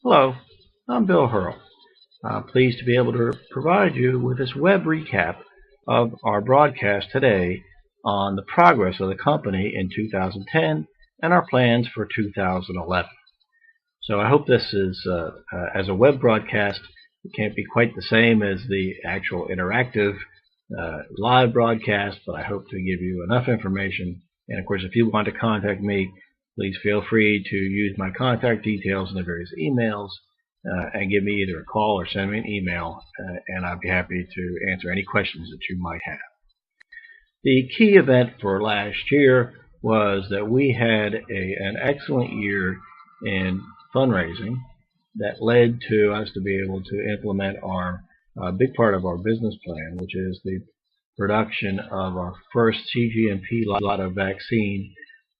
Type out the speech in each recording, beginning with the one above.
Hello, I'm Bill Hurl. I'm pleased to be able to provide you with this web recap of our broadcast today on the progress of the company in 2010 and our plans for 2011. So I hope this is, as a web broadcast, it can't be quite the same as the actual interactive live broadcast, but I hope to give you enough information. And of course, if you want to contact me, please feel free to use my contact details in the various emails and give me either a call or send me an email, and I'd be happy to answer any questions that you might have. The key event for last year was that we had an excellent year in fundraising that led to us to be able to implement our big part of our business plan, which is the production of our first CGMP lot of vaccine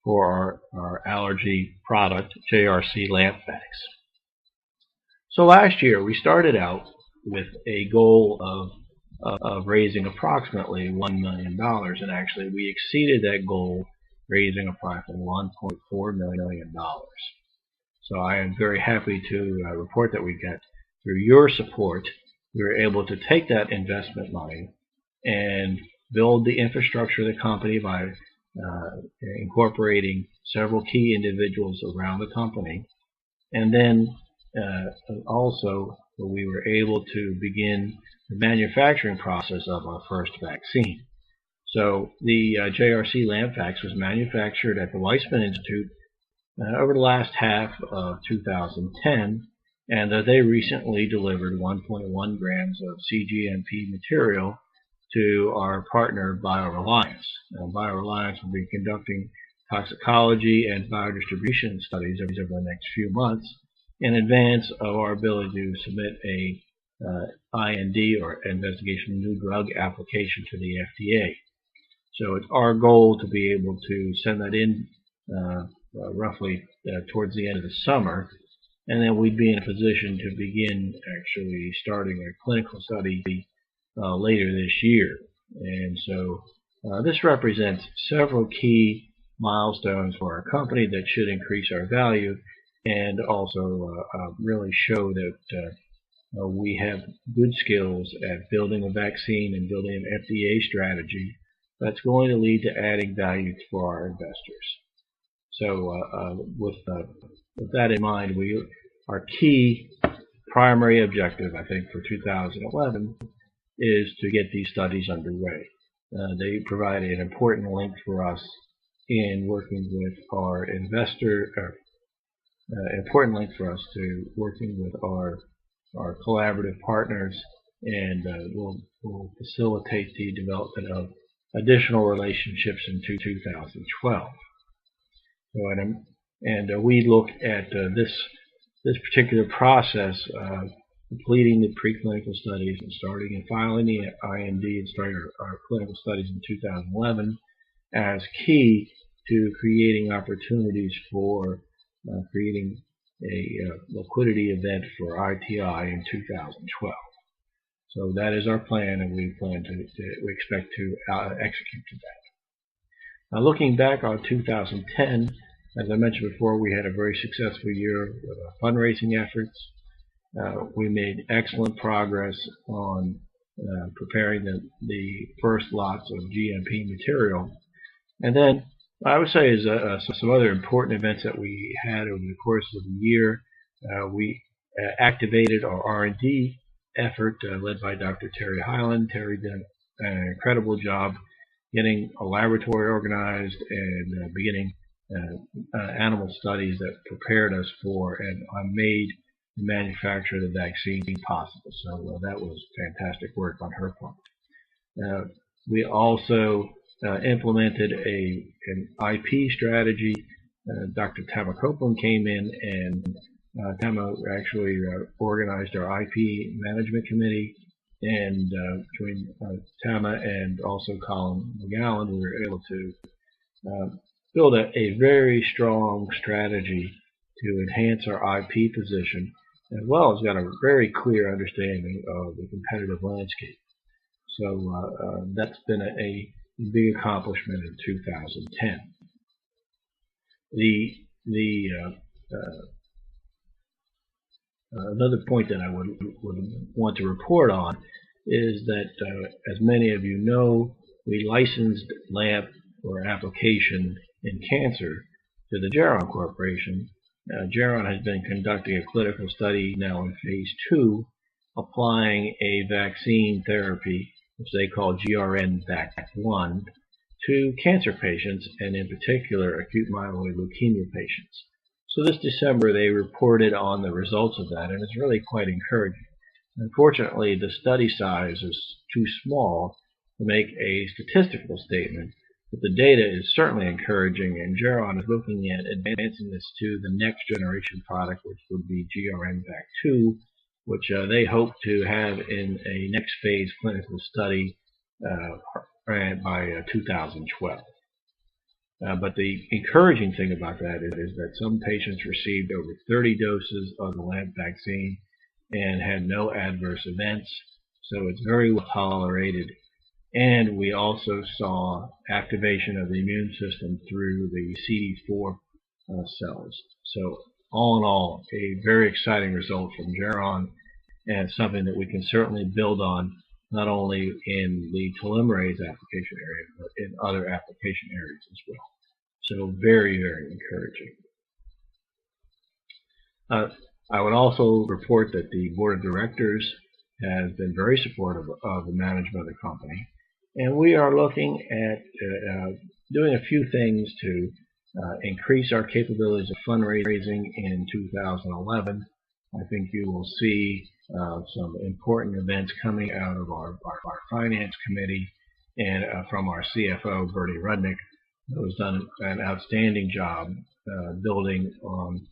for our allergy product, JRC LampVax. So last year we started out with a goal of raising approximately $1 million, and actually we exceeded that goal, raising approximately $1.4 million. So I am very happy to report that we got, through your support, we were able to take that investment money and build the infrastructure of the company by incorporating several key individuals around the company. And then also we were able to begin the manufacturing process of our first vaccine. So the JRC LampVax was manufactured at the Weizmann Institute over the last half of 2010, and they recently delivered 1.1 grams of CGMP material to our partner BioReliance. BioReliance will be conducting toxicology and biodistribution studies over the next few months in advance of our ability to submit a IND, or Investigation New Drug application, to the FDA. So it's our goal to be able to send that in roughly towards the end of the summer, and then we'd be in a position to begin actually starting a clinical study later this year. And so this represents several key milestones for our company that should increase our value and also really show that we have good skills at building a vaccine and building an FDA strategy that's going to lead to adding value for our investors. So with that in mind, our key primary objective, I think, for 2011 is to get these studies underway. They provide an important link for us in working with our important link for us to working with our collaborative partners, and will facilitate the development of additional relationships in 2012. So, and we look at this particular process, completing the preclinical studies and starting and filing the IND and starting our clinical studies in 2011 as key to creating opportunities for creating a liquidity event for ITI in 2012. So that is our plan, and we expect to execute to that. Now, looking back on 2010, as I mentioned before, we had a very successful year with our fundraising efforts. We made excellent progress on preparing the first lots of GMP material. And then I would say is some other important events that we had over the course of the year. We activated our R&D effort led by Dr. Terry Hyland. Terry did an incredible job getting a laboratory organized and beginning animal studies that prepared us for and made the manufacture of the vaccine possible. So that was fantastic work on her part. We also implemented an IP strategy. Dr. Tama Copeland came in, and Tama actually organized our IP management committee, and between Tama and also Colin McGowan, we were able to build a very strong strategy to enhance our IP position, as well as got a very clear understanding of the competitive landscape. So that's been a big accomplishment in 2010. Another point that I would want to report on is that, as many of you know, we licensed LAMP for application in cancer to the Geron Corporation. Geron has been conducting a clinical study now in phase 2, applying a vaccine therapy, which they call GRN-Vac1, to cancer patients, and in particular acute myeloid leukemia patients. So this December they reported on the results of that, and it's really quite encouraging. Unfortunately, the study size is too small to make a statistical statement, but the data is certainly encouraging, and Geron is looking at advancing this to the next generation product, which would be GRN-Vac2, which they hope to have in a next phase clinical study by 2012. But the encouraging thing about that is that some patients received over 30 doses of the LAMP vaccine and had no adverse events, so it's very well tolerated. And we also saw activation of the immune system through the CD4 cells. So all in all, a very exciting result from Geron, and something that we can certainly build on, not only in the telomerase application area, but in other application areas as well. So very, very encouraging. I would also report that the board of directors has been very supportive of the management of the company, and we are looking at doing a few things to increase our capabilities of fundraising in 2011. I think you will see some important events coming out of our finance committee and from our CFO, Bertie Rudnick, who has done an outstanding job building on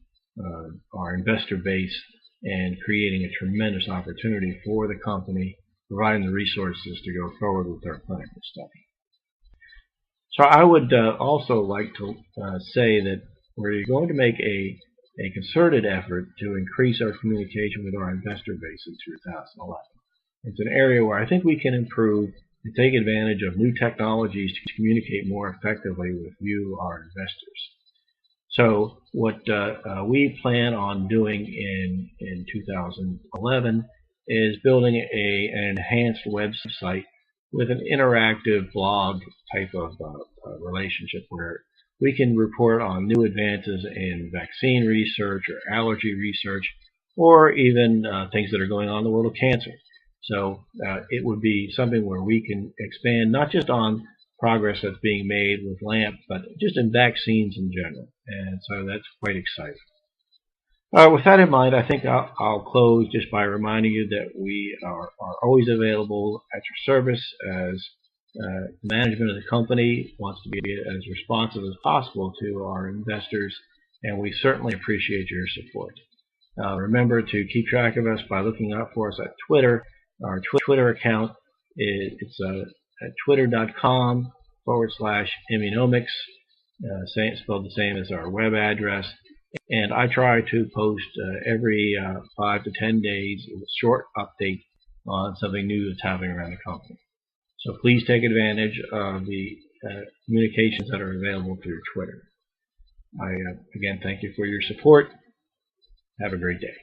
our investor base and creating a tremendous opportunity for the company, providing the resources to go forward with our clinical study. So I would also like to say that we're going to make a concerted effort to increase our communication with our investor base in 2011. It's an area where I think we can improve and take advantage of new technologies to communicate more effectively with you, our investors. So what we plan on doing in 2011 is building an enhanced website with an interactive blog type of relationship where we can report on new advances in vaccine research or allergy research, or even things that are going on in the world of cancer. So it would be something where we can expand not just on progress that's being made with LAMP, but just in vaccines in general. And so that's quite exciting. With that in mind, I think I'll close just by reminding you that we are always available at your service, as management of the company wants to be as responsive as possible to our investors, and we certainly appreciate your support. Remember to keep track of us by looking out for us at Twitter. Our Twitter account it's at twitter.com/immunomics, spelled the same as our web address. And I try to post every 5 to 10 days a short update on something new that's happening around the company. So please take advantage of the communications that are available through Twitter. I again thank you for your support. Have a great day.